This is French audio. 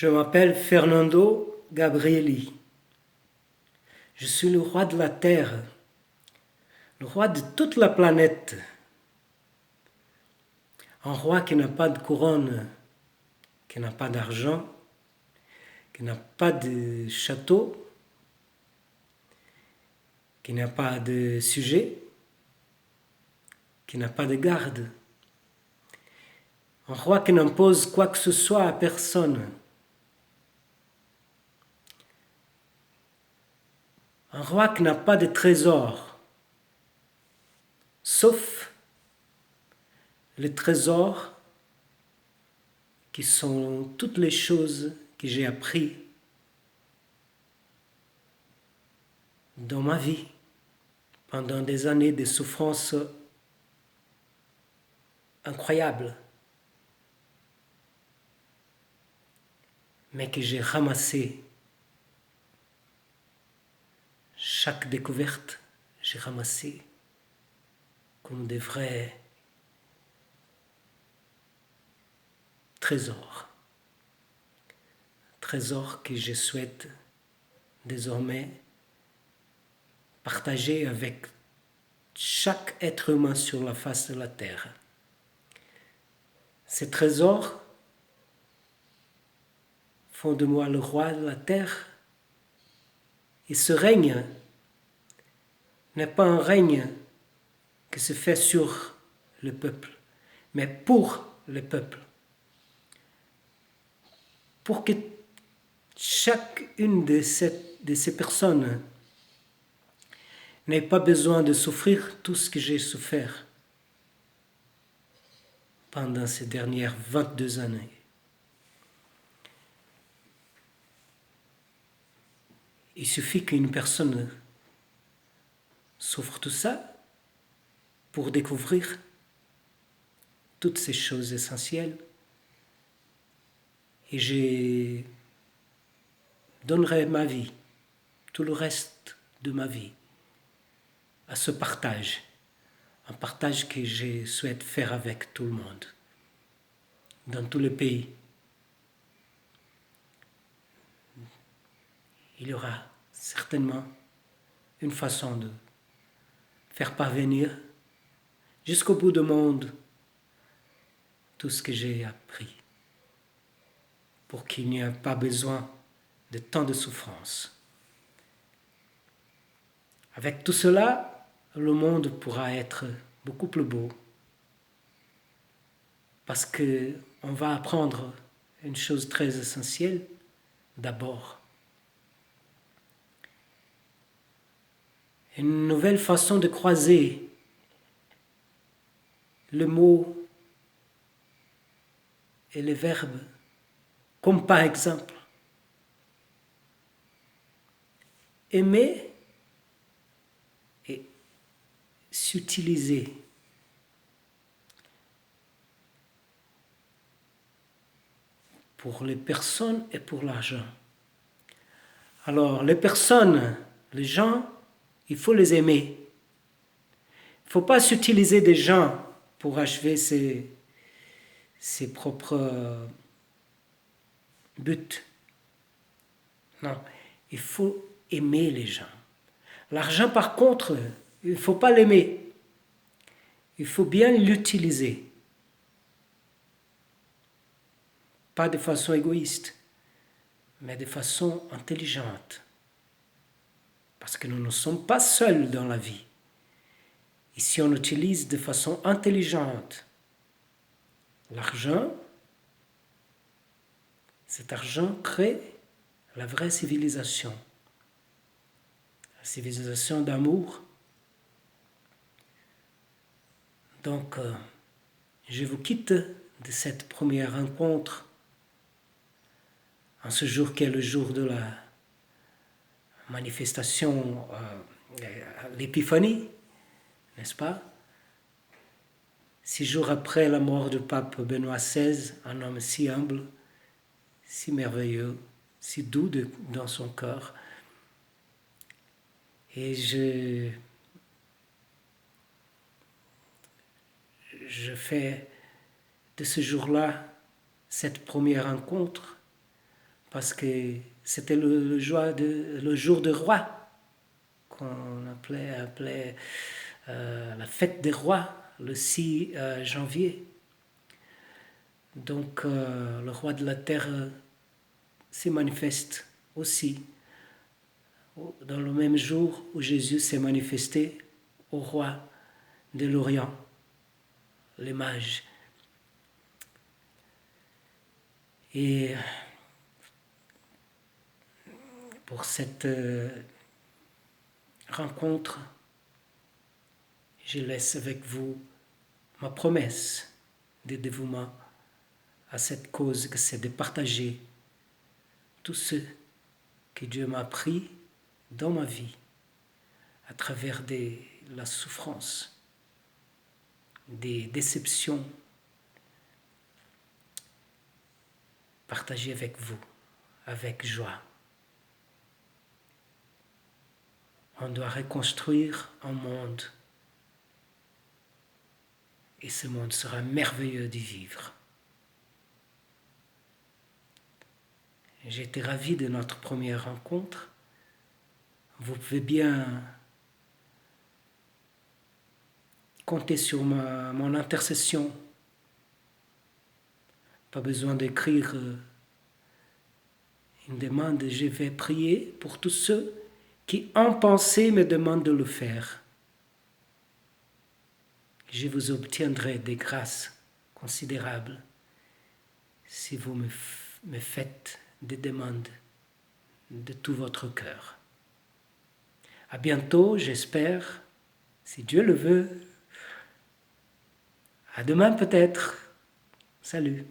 Je m'appelle Fernando Gabrieli. Je suis le roi de la Terre, le roi de toute la planète. Un roi qui n'a pas de couronne, qui n'a pas d'argent, qui n'a pas de château, qui n'a pas de sujet, qui n'a pas de garde. Un roi qui n'impose quoi que ce soit à personne. Un roi qui n'a pas de trésor, sauf les trésors qui sont toutes les choses que j'ai appris dans ma vie pendant des années de souffrance incroyables, mais que j'ai ramassé. Chaque découverte, j'ai ramassé comme des vrais trésors. Trésors que je souhaite désormais partager avec chaque être humain sur la face de la terre. Ces trésors font de moi le roi de la terre. Et ce règne n'est pas un règne qui se fait sur le peuple, mais pour le peuple. Pour que chacune de ces personnes n'ait pas besoin de souffrir tout ce que j'ai souffert pendant ces dernières 22 années. Il suffit qu'une personne souffre tout ça pour découvrir toutes ces choses essentielles. Et je donnerai ma vie, tout le reste de ma vie, à ce partage. Un partage que je souhaite faire avec tout le monde, dans tous les pays. Il y aura certainement une façon de faire parvenir jusqu'au bout du monde tout ce que j'ai appris, pour qu'il n'y ait pas besoin de tant de souffrance. Avec tout cela, le monde pourra être beaucoup plus beau, parce qu'on va apprendre une chose très essentielle d'abord. Une nouvelle façon de croiser le mot et les verbes, comme par exemple aimer et s'utiliser. Pour les personnes et pour l'argent. Alors, les personnes, les gens, il faut les aimer. Il ne faut pas s'utiliser des gens pour achever ses propres buts. Non, il faut aimer les gens. L'argent, par contre, il ne faut pas l'aimer. Il faut bien l'utiliser. Pas de façon égoïste, mais de façon intelligente. Parce que nous ne sommes pas seuls dans la vie. Et si on utilise de façon intelligente l'argent, cet argent crée la vraie civilisation. La civilisation d'amour. Donc, je vous quitte de cette première rencontre en ce jour qui est le jour de la manifestation, l'épiphanie, n'est-ce pas? 6 jours après la mort du pape Benoît XVI, un homme si humble, si merveilleux, si doux dans son cœur. Et je fais de ce jour-là cette première rencontre parce que c'était le jour de roi, qu'on appelait la fête des rois, le 6 janvier. Donc le roi de la terre se manifeste aussi dans le même jour où Jésus s'est manifesté au roi de l'Orient, les mages. Et pour cette rencontre, je laisse avec vous ma promesse de dévouement à cette cause que c'est de partager tout ce que Dieu m'a appris dans ma vie à travers la souffrance, des déceptions, partager avec vous, avec joie. On doit reconstruire un monde et ce monde sera merveilleux d'y vivre. J'étais ravi de notre première rencontre. Vous pouvez bien compter sur mon intercession. Pas besoin d'écrire une demande. Je vais prier pour tous ceux qui en pensée me demandent de le faire. Je vous obtiendrai des grâces considérables si vous me faites des demandes de tout votre cœur. À bientôt, j'espère, si Dieu le veut. À demain peut-être. Salut.